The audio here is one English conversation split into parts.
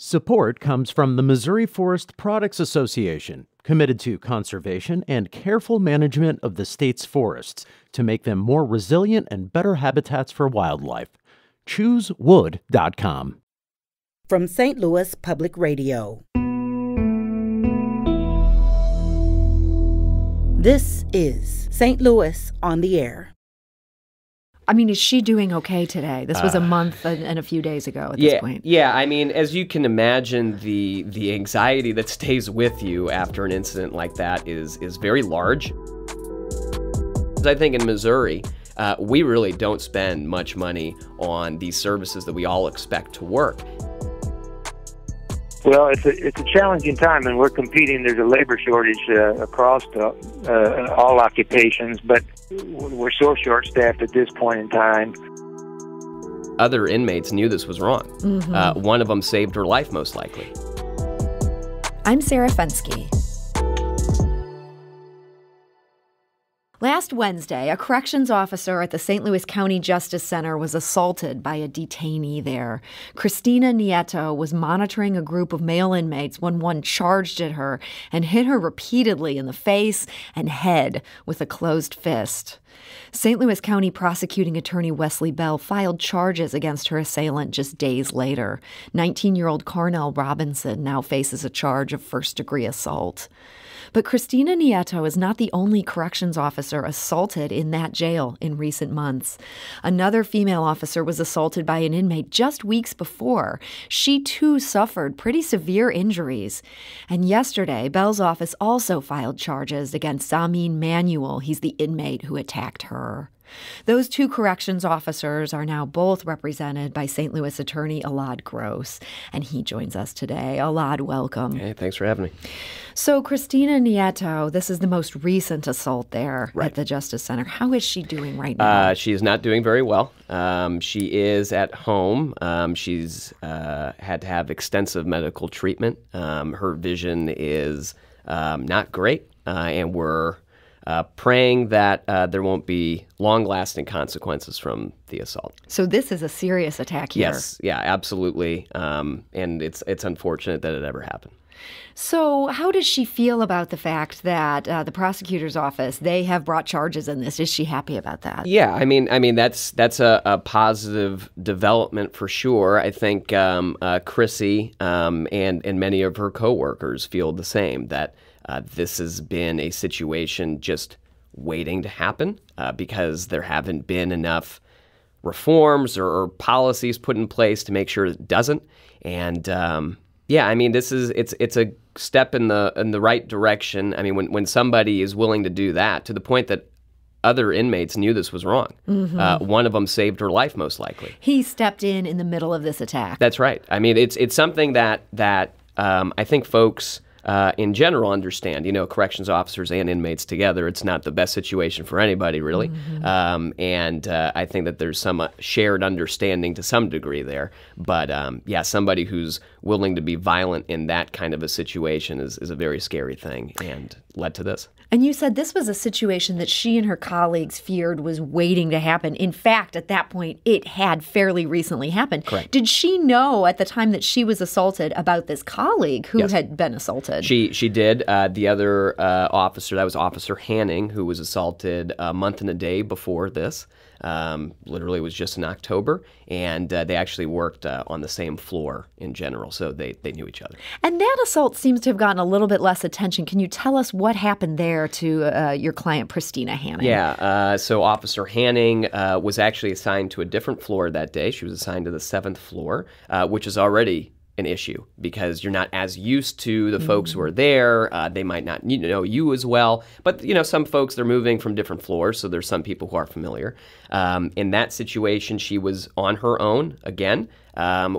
Support comes from the Missouri Forest Products Association, committed to conservation and careful management of the state's forests to make them more resilient and better habitats for wildlife. ChooseWood.com. From St. Louis Public Radio. This is St. Louis on the Air. I mean, is she doing okay today? This was a month and a few days ago at this point. Yeah, I mean, as you can imagine, the anxiety that stays with you after an incident like that is very large. I think in Missouri, we really don't spend much money on these services that we all expect to work. Well, it's a challenging time, and we're competing. There's a labor shortage across all occupations, but we're so short-staffed at this point in time. Other inmates knew this was wrong. Mm-hmm. One of them saved her life, most likely. I'm Sarah Fensky. Last Wednesday, a corrections officer at the St. Louis County Justice Center was assaulted by a detainee there. Christina Nieto was monitoring a group of male inmates when one charged at her and hit her repeatedly in the face and head with a closed fist. St. Louis County prosecuting attorney Wesley Bell filed charges against her assailant just days later. 19-year-old Carnell Robinson now faces a charge of first-degree assault. But Christina Nieto is not the only corrections officer assaulted in that jail in recent months. Another female officer was assaulted by an inmate just weeks before. She, too, suffered pretty severe injuries. And yesterday, Bell's office also filed charges against Zamin Manuel. He's the inmate who attacked her. Those two corrections officers are now both represented by St. Louis attorney Elad Gross, and he joins us today. Elad, welcome. Hey, thanks for having me. So Christina Nieto, this is the most recent assault there Right. at the Justice Center. How is she doing right now? She is not doing very well. She is at home. She's had to have extensive medical treatment. Her vision is not great, and we're praying that there won't be long-lasting consequences from the assault. So this is a serious attack here. Yes, yeah, absolutely. And it's unfortunate that it ever happened. So how does she feel about the fact that the prosecutor's office, they have brought charges in this? Is she happy about that? Yeah, I mean that's a positive development for sure. I think Chrissy and many of her coworkers feel the same, that this has been a situation just waiting to happen because there haven't been enough reforms or policies put in place to make sure it doesn't. And yeah, I mean, it's a step in the right direction. I mean, when somebody is willing to do that, to the point that other inmates knew this was wrong. Mm-hmm. One of them saved her life, most likely. He stepped in the middle of this attack. That's right. I mean, it's something that I think folks in general understand. You know, corrections officers and inmates together, it's not the best situation for anybody, really. Mm-hmm. And I think that there's some shared understanding to some degree there. But yeah, somebody who's willing to be violent in that kind of a situation is a very scary thing, and led to this. And you said this was a situation that she and her colleagues feared was waiting to happen. In fact, at that point, it had fairly recently happened. Correct. Did she know at the time that she was assaulted about this colleague who Yes. had been assaulted? She did. The other officer, that was Officer Hanning, who was assaulted a month and a day before this. Literally was just in October, and they actually worked on the same floor in general, so they knew each other. And that assault seems to have gotten a little bit less attention. Can you tell us what happened there to your client, Christina Hanning? Yeah, so Officer Hanning was actually assigned to a different floor that day. She was assigned to the 7th floor, which is already an issue because you're not as used to the folks who are there. They might not know you as well. But, you know, some folks, they're moving from different floors, so there's some people who are familiar. In that situation, she was on her own again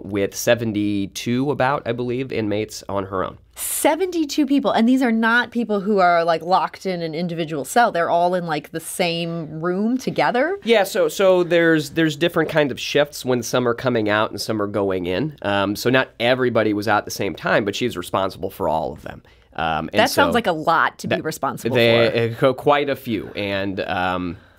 with 72 I believe, inmates on her own. 72 people. And these are not people who are like locked in an individual cell. They're all in like the same room together. Yeah, so there's different kind of shifts when some are coming out and some are going in. So not everybody was out at the same time, but she's responsible for all of them. That sounds like a lot to be responsible for. Quite a few. And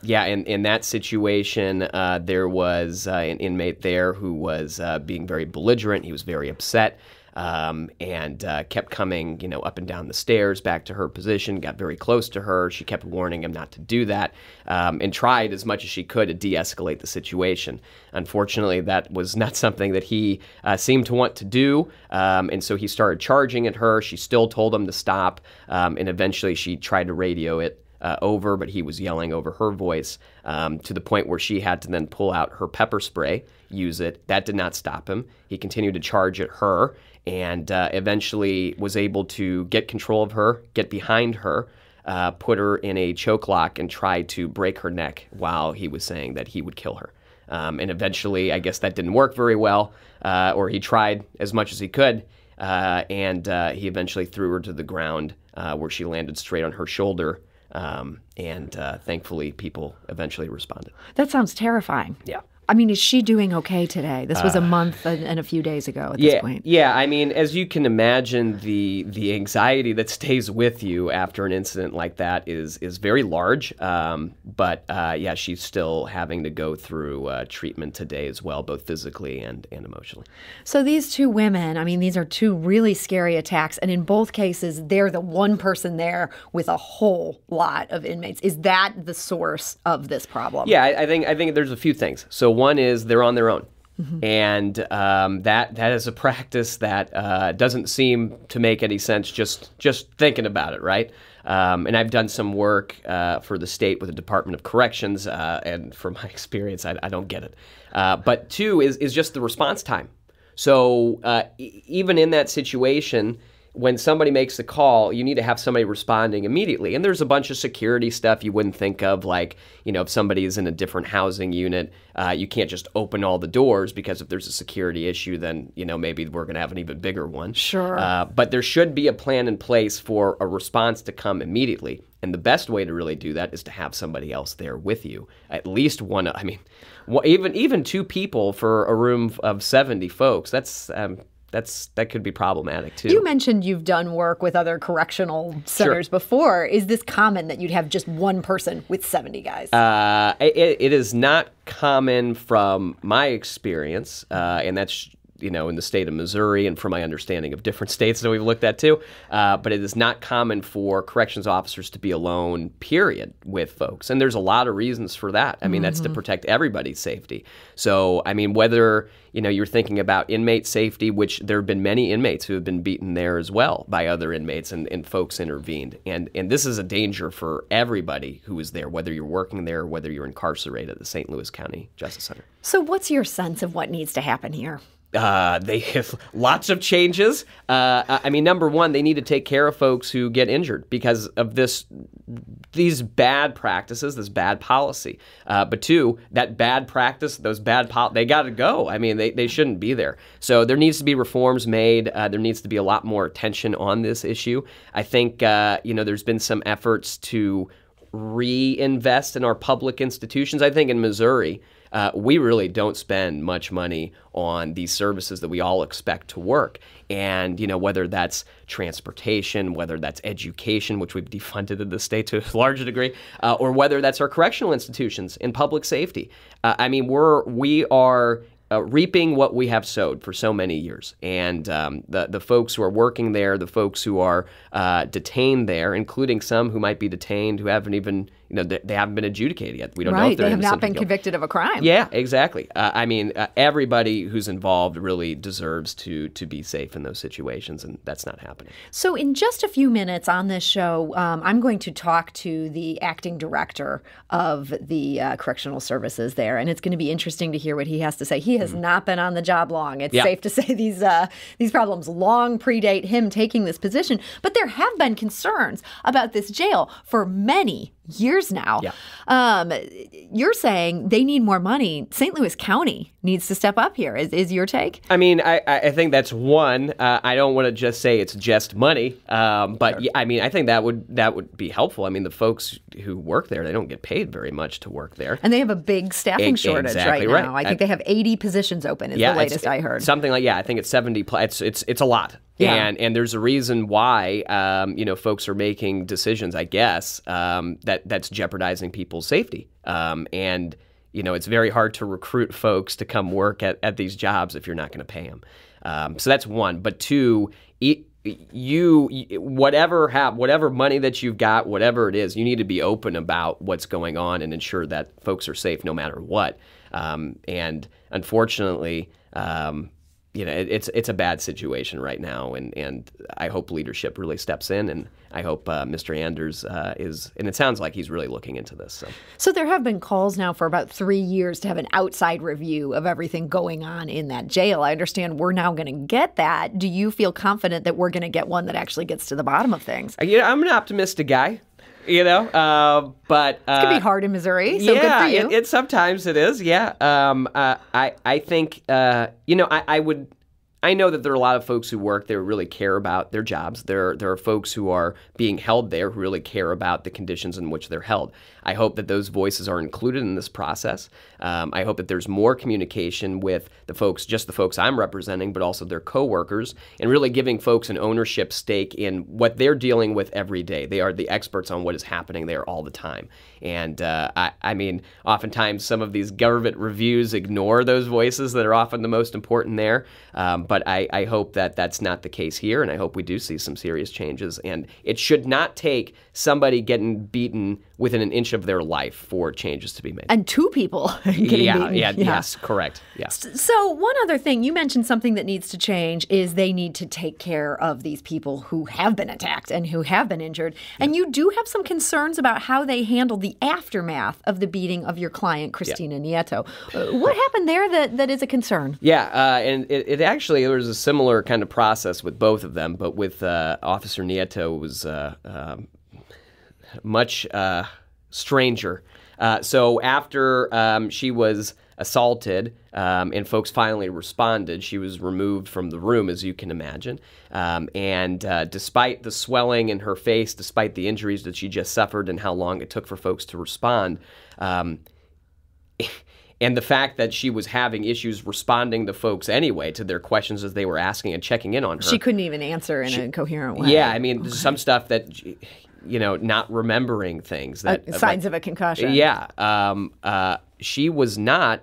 yeah, in that situation, there was an inmate there who was being very belligerent. He was very upset. and kept coming, up and down the stairs back to her position, got very close to her. She kept warning him not to do that, and tried as much as she could to de-escalate the situation. Unfortunately, that was not something that he seemed to want to do, and so he started charging at her. She still told him to stop, and eventually she tried to radio it over, but he was yelling over her voice, to the point where she had to then pull out her pepper spray, use it. That did not stop him. He continued to charge at her, and eventually was able to get control of her, get behind her, put her in a choke lock, and try to break her neck while he was saying that he would kill her. And eventually, I guess that didn't work very well, or he tried as much as he could, and he eventually threw her to the ground, where she landed straight on her shoulder. And thankfully, people eventually responded. That sounds terrifying. Yeah. I mean, is she doing okay today? This was a month and a few days ago at this point. Yeah, I mean, as you can imagine, the anxiety that stays with you after an incident like that is very large. But yeah, she's still having to go through treatment today as well, both physically and emotionally. So these two women, I mean, these are two really scary attacks. And in both cases, they're the one person there with a whole lot of inmates. Is that the source of this problem? Yeah, I think there's a few things. So one is they're on their own. Mm-hmm. And that is a practice that doesn't seem to make any sense just thinking about it, right? And I've done some work for the state with the Department of Corrections, and from my experience, I don't get it. But two is just the response time. So even in that situation, when somebody makes a call, you need to have somebody responding immediately. And there's a bunch of security stuff you wouldn't think of, like, if somebody is in a different housing unit, you can't just open all the doors, because if there's a security issue, then, maybe we're going to have an even bigger one. Sure. But there should be a plan in place for a response to come immediately. And the best way to really do that is to have somebody else there with you. At least one, I mean, even two people for a room of 70 folks, that could be problematic, too. You mentioned you've done work with other correctional centers before. Is this common that you'd have just one person with 70 guys? It is not common from my experience, and that's in the state of Missouri, and from my understanding of different states that we've looked at too. But it is not common for corrections officers to be alone, period, with folks. And there's a lot of reasons for that. I mean, that's to protect everybody's safety. So, I mean, whether you're thinking about inmate safety, which there have been many inmates who have been beaten there as well by other inmates, and folks intervened. And this is a danger for everybody who is there, whether you're working there or whether you're incarcerated at the St. Louis County Justice Center. So what's your sense of what needs to happen here? They have lots of changes. I mean, number one, they need to take care of folks who get injured because of these bad practices, this bad policy. But two, that bad practice, they got to go. I mean, they shouldn't be there. So there needs to be reforms made. There needs to be a lot more attention on this issue. I think, there's been some efforts to reinvest in our public institutions. I think in Missouri, we really don't spend much money on these services that we all expect to work. And, whether that's transportation, whether that's education, which we've defunded in the state to a large degree, or whether that's our correctional institutions and public safety. I mean, we are reaping what we have sowed for so many years. And the folks who are working there, the folks who are detained there, including some who might be detained who haven't even, they haven't been adjudicated yet. We don't know if they're they have innocent not been convicted of a crime. Yeah, exactly. I mean, everybody who's involved really deserves to be safe in those situations, and that's not happening. So in just a few minutes on this show, I'm going to talk to the acting director of the correctional services there, and it's going to be interesting to hear what he has to say. He has not been on the job long. It's safe to say these problems long predate him taking this position, but there have been concerns about this jail for many years now. Yeah. You're saying they need more money. St. Louis County needs to step up here. Is your take? I mean, I think that's one. I don't want to just say it's just money, but sure. Yeah, I mean, I think that would be helpful. I mean, the folks who work there, they don't get paid very much to work there, and they have a big staffing shortage exactly right now. I think they have 80 positions open. Is the latest I heard. Something like I think it's 70. It's a lot. Yeah. And there's a reason why folks are making decisions, I guess, that's jeopardizing people's safety. And it's very hard to recruit folks to come work at these jobs if you're not going to pay them. So that's one. But two, whatever money that you've got, whatever it is, you need to be open about what's going on and ensure that folks are safe no matter what. And unfortunately, it's a bad situation right now, and I hope leadership really steps in, and I hope Mr. Anders and it sounds like he's really looking into this. So there have been calls now for about 3 years to have an outside review of everything going on in that jail. I understand we're now going to get that. Do you feel confident that we're going to get one that actually gets to the bottom of things? I'm an optimistic guy. But it's gonna be hard in Missouri. So good for you. It sometimes it is. Yeah. I think I know that there are a lot of folks who work there who really care about their jobs. There are folks who are being held there who really care about the conditions in which they're held. I hope that those voices are included in this process. I hope that there's more communication with the folks I'm representing, but also their coworkers, and really giving folks an ownership stake in what they're dealing with every day. They are the experts on what is happening there all the time. And I mean, oftentimes some of these government reviews ignore those voices that are often the most important there. But I hope that that's not the case here, and I hope we do see some serious changes. And it should not take somebody getting beaten within an inch of their life for changes to be made. And 2 people getting beaten. Yes, correct. Yes. So one other thing, you mentioned something that needs to change is they need to take care of these people who have been attacked and who have been injured. And you do have some concerns about how they handled the aftermath of the beating of your client, Christina Nieto. What happened there that is a concern? Yeah, and it actually, there was a similar kind of process with both of them, but with Officer Nieto, it was much stranger. So after she was assaulted and folks finally responded, she was removed from the room, as you can imagine. And despite the swelling in her face, despite the injuries that she just suffered and how long it took for folks to respond, and the fact that she was having issues responding to folks anyway, to their questions as they were asking and checking in on her. She couldn't even answer in a coherent way. Yeah, I mean, some stuff that, not remembering things. Signs of a concussion. Yeah. She was not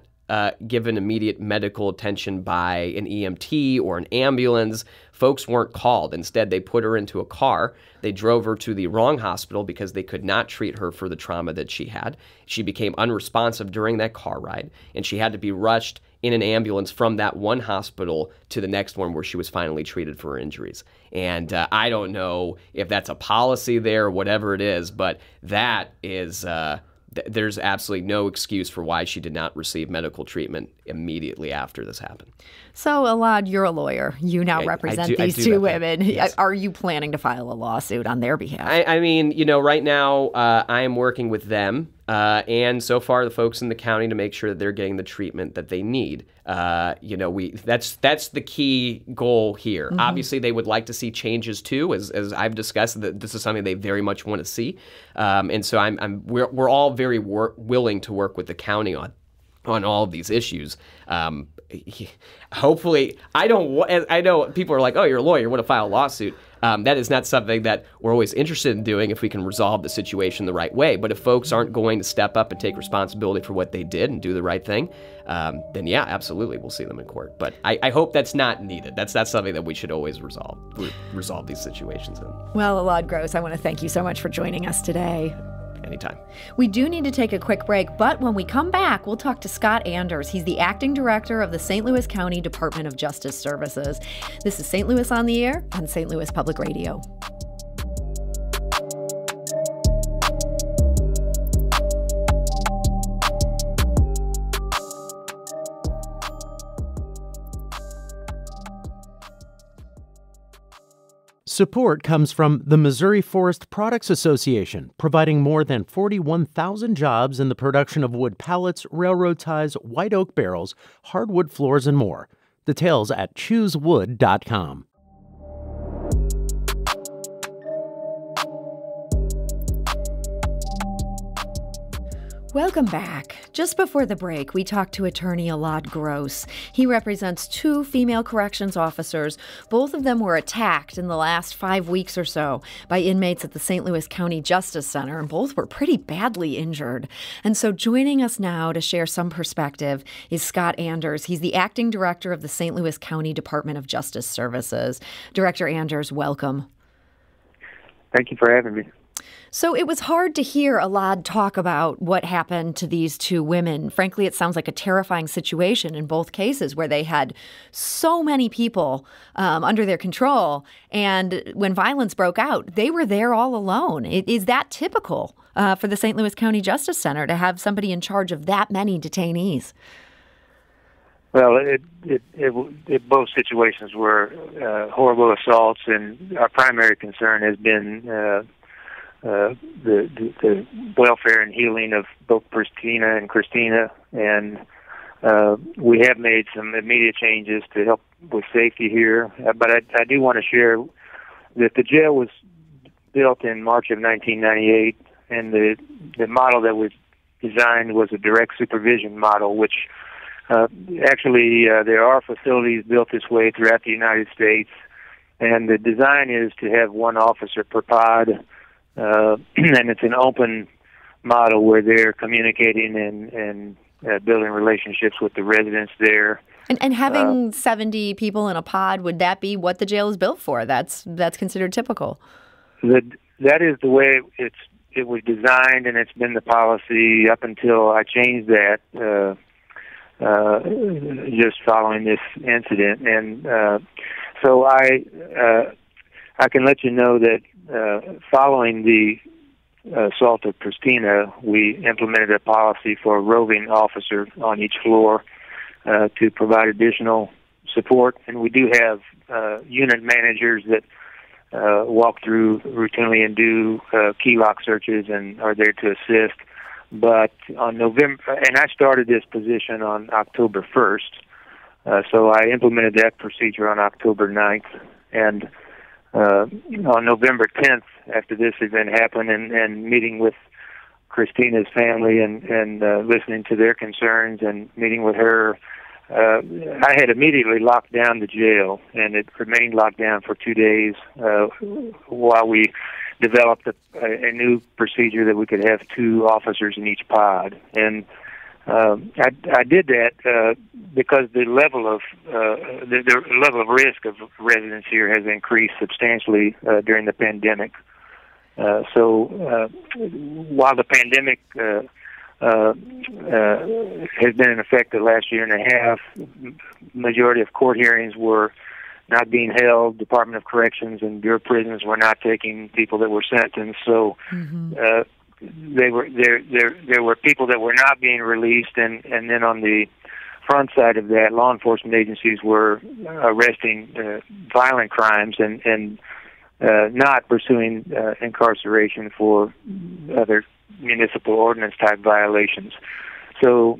given immediate medical attention by an EMT or an ambulance. Folks weren't called. Instead, they put her into a car. They drove her to the wrong hospital because they could not treat her for the trauma that she had. She became unresponsive during that car ride, and she had to be rushed in an ambulance from that one hospital to the next one where she was finally treated for her injuries. And I don't know if that's a policy there or whatever it is, but that is... there's absolutely no excuse for why she did not receive medical treatment immediately after this happened. So, Elad, you're a lawyer. You now represent these 2 women. Yes. Are you planning to file a lawsuit on their behalf? I mean, right now I am working with them and so far the folks in the county to make sure that they're getting the treatment that they need. That's the key goal here. Mm-hmm. Obviously, they would like to see changes too, as I've discussed. That this is something they very much want to see, and so we're all very willing to work with the county on all of these issues. Hopefully, I know people are like, oh, you're a lawyer, you want to file a lawsuit. That is not something that we're always interested in doing if we can resolve the situation the right way. But if folks aren't going to step up and take responsibility for what they did and do the right thing, then yeah, absolutely, we'll see them in court. But I hope that's not needed. That's something that we should always resolve these situations in. Well, Elad Gross, I want to thank you so much for joining us today. Anytime. We do need to take a quick break, but when we come back, we'll talk to Scott Anders. He's the acting director of the St. Louis County Department of Justice Services. This is St. Louis on the Air on St. Louis Public Radio. Support comes from the Missouri Forest Products Association, providing more than 41,000 jobs in the production of wood pallets, railroad ties, white oak barrels, hardwood floors, and more. Details at choosewood.com. Welcome back. Just before the break, we talked to attorney Elad Gross. He represents 2 female corrections officers. Both of them were attacked in the last 5 weeks or so by inmates at the St. Louis County Justice Center, and both were pretty badly injured. And so joining us now to share some perspective is Scott Anders. He's the acting director of the St. Louis County Department of Justice Services. Director Anders, welcome. Thank you for having me. So it was hard to hear Elad talk about what happened to these 2 women. Frankly, it sounds like a terrifying situation in both cases where they had so many people under their control. And when violence broke out, they were there all alone. Is that typical for the St. Louis County Justice Center to have somebody in charge of that many detainees? Well, both situations were horrible assaults, and our primary concern has been the welfare and healing of both Christina and Christina, and we have made some immediate changes to help with safety here. But I do want to share that the jail was built in March of 1998, and the model that was designed was a direct supervision model, which actually there are facilities built this way throughout the United States, and the design is to have 1 officer per pod. And it's an open model where they're communicating and building relationships with the residents there. And having 70 people in a pod, would that be what the jail is built for? That's considered typical. That is the way it was designed, and it's been the policy up until I changed that just following this incident. And so I can let you know that following the assault of Christina, we implemented a policy for a roving officer on each floor to provide additional support. And we do have unit managers that walk through routinely and do key lock searches and are there to assist. But on November, and I started this position on October 1st, so I implemented that procedure on October 9th. And on November 10th, after this event happened, and meeting with Christina's family and listening to their concerns and meeting with her, I had immediately locked down the jail, and it remained locked down for 2 days while we developed a new procedure that we could have 2 officers in each pod. And I did that because the level of risk of residents here has increased substantially during the pandemic. So while the pandemic has been in effect the last year and a half, majority of court hearings were not being held. Department of Corrections and Bureau of Prisons were not taking people that were sentenced. So. There were people that were not being released, and then on the front side of that, law enforcement agencies were arresting violent crimes and not pursuing incarceration for other municipal ordinance type violations. So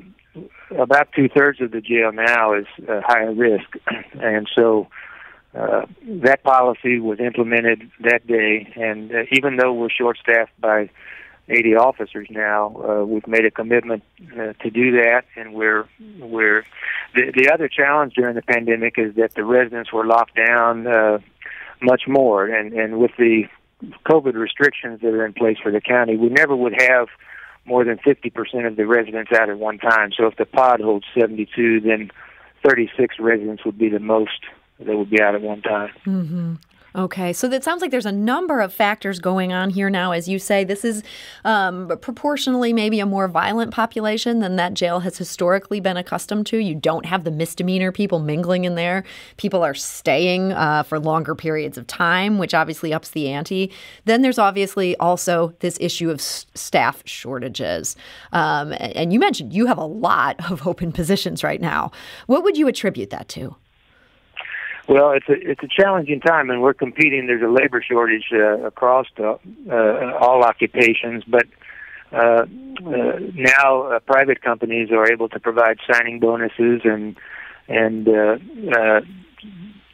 about 2/3 of the jail now is higher risk, and so that policy was implemented that day. And even though we're short-staffed by 80 officers now, we've made a commitment to do that, and we're the other challenge during the pandemic is that the residents were locked down much more, and with the COVID restrictions that are in place for the county, we never would have more than 50% of the residents out at one time. So if the pod holds 72, then 36 residents would be the most that would be out at one time. Mm-hmm. Okay, so it sounds like there's a number of factors going on here now. As you say, this is proportionally maybe a more violent population than that jail has historically been accustomed to. You don't have the misdemeanor people mingling in there. People are staying for longer periods of time, which obviously ups the ante. Then there's obviously also this issue of staff shortages. And you mentioned you have a lot of open positions right now. What would you attribute that to? Well, it's a challenging time, and we're competing. There's a labor shortage across all occupations, but now private companies are able to provide signing bonuses and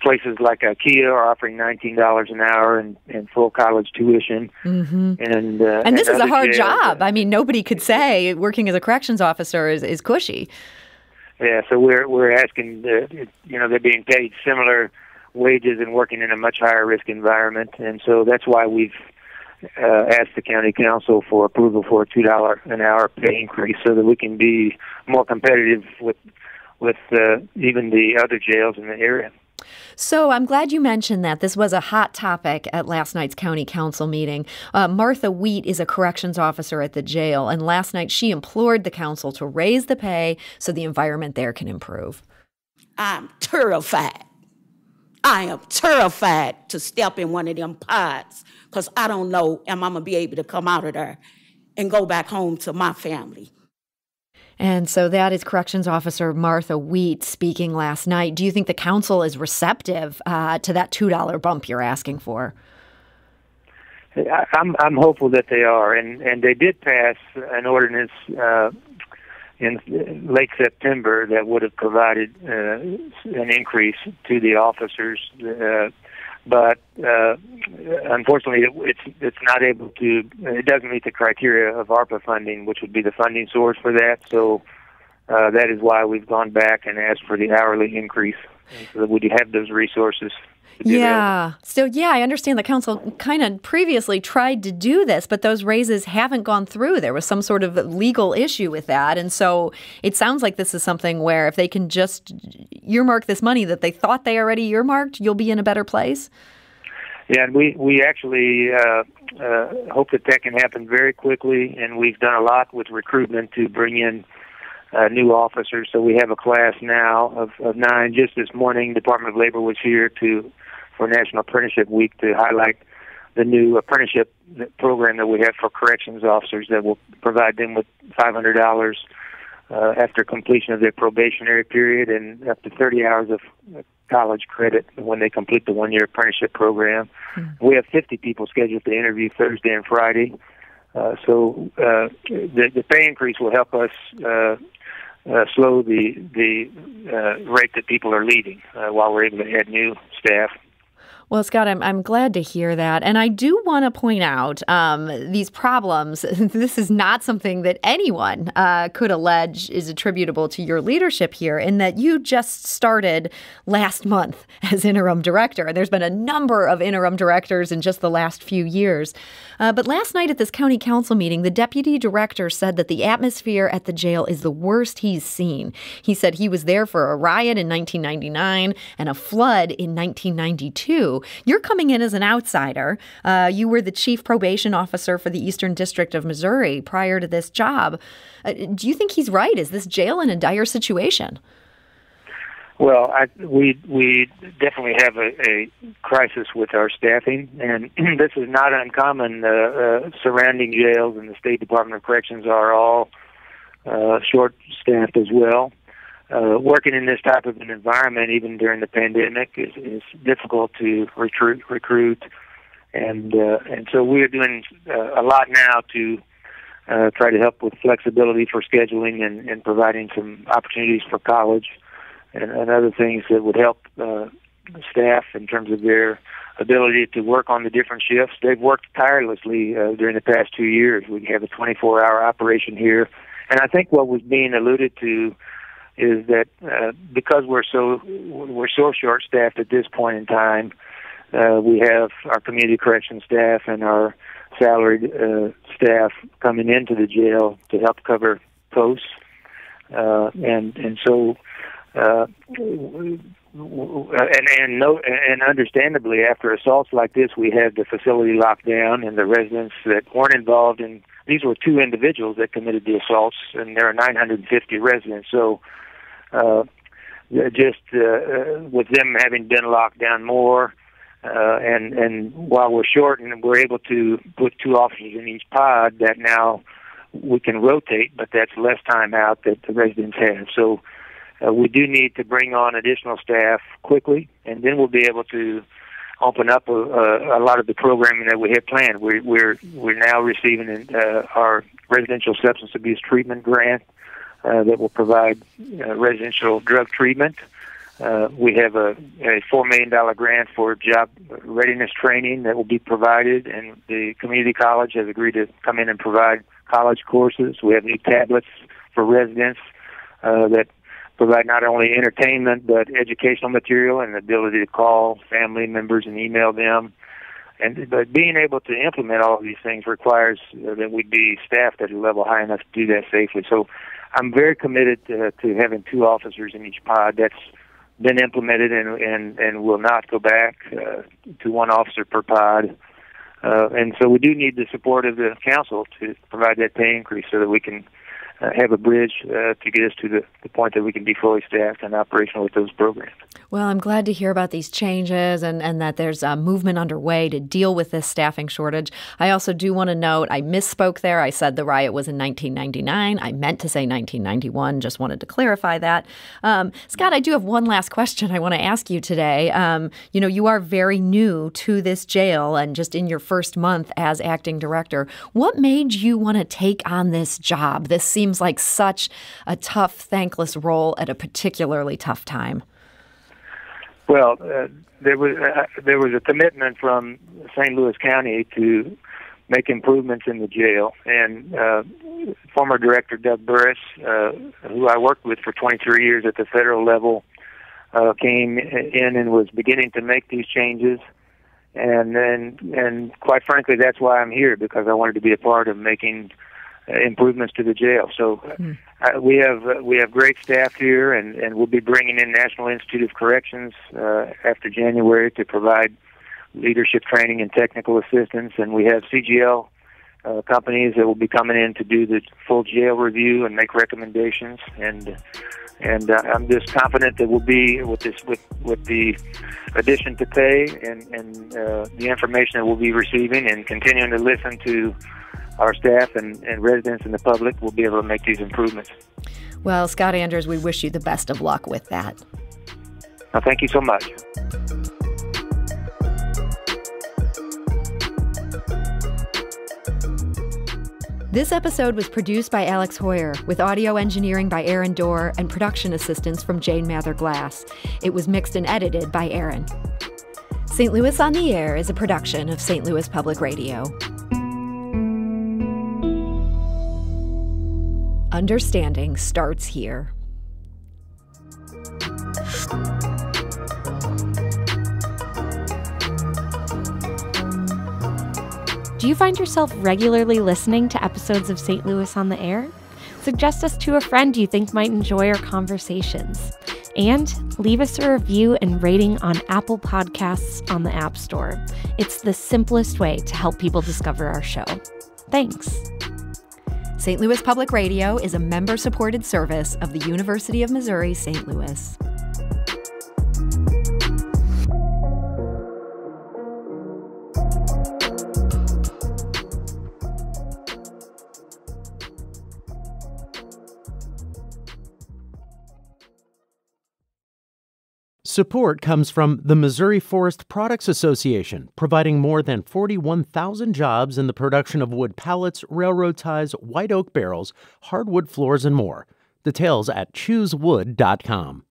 places like IKEA are offering $19 an hour and full college tuition. Mm-hmm. And this is a hard jails, job. I mean, nobody could say working as a corrections officer is cushy. Yeah, so we're asking, they're being paid similar wages and working in a much higher risk environment, and so that's why we've asked the county council for approval for a $2 an hour pay increase, so that we can be more competitive with even the other jails in the area. So I'm glad you mentioned that. This was a hot topic at last night's county council meeting. Martha Wheat is a corrections officer at the jail, and last night she implored the council to raise the pay so the environment there can improve. I'm terrified. I am terrified to step in one of them pods because I don't know am I going to be able to come out of there and go back home to my family. And so that is Corrections Officer Martha Wheat speaking last night. Do you think the council is receptive to that $2 bump you're asking for? I'm hopeful that they are, and they did pass an ordinance in late September that would have provided an increase to the officers, but unfortunately, it's not able to. It doesn't meet the criteria of ARPA funding, which would be the funding source for that. So that is why we've gone back and asked for the hourly increase, so that we have those resources. Yeah. So, I understand the council kind of previously tried to do this, but those raises haven't gone through. There was some sort of legal issue with that. And so it sounds like this is something where if they can just earmark this money that they thought they already earmarked, you'll be in a better place. Yeah, and we actually hope that can happen very quickly, and we've done a lot with recruitment to bring in new officers. So we have a class now of 9. Just this morning, Department of Labor was here for National Apprenticeship Week to highlight the new apprenticeship program that we have for corrections officers that will provide them with $500 after completion of their probationary period and up to 30 hours of college credit when they complete the 1-year apprenticeship program. We have 50 people scheduled to interview Thursday and Friday. So the pay increase will help us slow the rate that people are leaving while we're able to add new staff. Well, Scott, I'm glad to hear that. And I do want to point out these problems. This is not something that anyone could allege is attributable to your leadership here, in that you just started last month as interim director. And there's been a number of interim directors in just the last few years. But last night at this county council meeting, the deputy director said that the atmosphere at the jail is the worst he's seen. He said he was there for a riot in 1999 and a flood in 1992. You're coming in as an outsider. You were the chief probation officer for the Eastern District of Missouri prior to this job. Do you think he's right? Is this jail in a dire situation? Well, we definitely have a crisis with our staffing, and this is not uncommon. Surrounding jails and the State Department of Corrections are all short-staffed as well. Working in this type of an environment, even during the pandemic, is difficult to recruit, and so we are doing a lot now to try to help with flexibility for scheduling and providing some opportunities for college and other things that would help staff in terms of their ability to work on the different shifts. They've worked tirelessly during the past 2 years. We have a 24-hour operation here, and I think what was being alluded to is that because we're so short-staffed at this point in time, we have our community correction staff and our salaried staff coming into the jail to help cover posts, and so understandably, after assaults like this, we had the facility locked down, and the residents that weren't involved in these were 2 individuals that committed the assaults, and there are 950 residents. So with them having been locked down more, and while we're short and we're able to put 2 officers in each pod, that now we can rotate, but that's less time out that the residents have. So we do need to bring on additional staff quickly, and then we'll be able to open up a lot of the programming that we had planned. We're now receiving our residential substance abuse treatment grant that will provide residential drug treatment. We have a $4 million grant for job readiness training that will be provided, and the community college has agreed to come in and provide college courses. We have new tablets for residents that provide not only entertainment but educational material and the ability to call family members and email them. But being able to implement all of these things requires that we be staffed at a level high enough to do that safely. So I'm very committed to having 2 officers in each pod. That's been implemented and will not go back to 1 officer per pod. And so we do need the support of the council to provide that pay increase so that we can have a bridge to get us to the point that we can be fully staffed and operational with those programs. Well, I'm glad to hear about these changes and that there's a movement underway to deal with this staffing shortage. I also do want to note, I misspoke there. I said the riot was in 1999. I meant to say 1991. Just wanted to clarify that. Scott, I do have one last question I want to ask you today. You are very new to this jail and just in your first month as acting director. What made you want to take on this job? This seems like such a tough, thankless role at a particularly tough time. Well, there was a commitment from St. Louis County to make improvements in the jail, and former director Doug Burris, who I worked with for 23 years at the federal level, came in and was beginning to make these changes. And quite frankly, that's why I'm here, because I wanted to be a part of making improvements to the jail. So we have great staff here, and we'll be bringing in National Institute of Corrections after January to provide leadership training and technical assistance. And we have CGL companies that will be coming in to do the full jail review and make recommendations. And I'm just confident that we'll be with the addition to pay and the information that we'll be receiving and continuing to listen to our staff and residents and the public, will be able to make these improvements. Well, Scott Anders, we wish you the best of luck with that. Well, thank you so much. This episode was produced by Alex Hoyer, with audio engineering by Aaron Dorr and production assistance from Jane Mather-Glass. It was mixed and edited by Aaron. St. Louis on the Air is a production of St. Louis Public Radio. Understanding starts here. Do you find yourself regularly listening to episodes of St. Louis on the Air? Suggest us to a friend you think might enjoy our conversations. And leave us a review and rating on Apple Podcasts on the App Store. It's the simplest way to help people discover our show. Thanks. St. Louis Public Radio is a member-supported service of the University of Missouri, St. Louis. Support comes from the Missouri Forest Products Association, providing more than 41,000 jobs in the production of wood pallets, railroad ties, white oak barrels, hardwood floors, and more. Details at choosewood.com.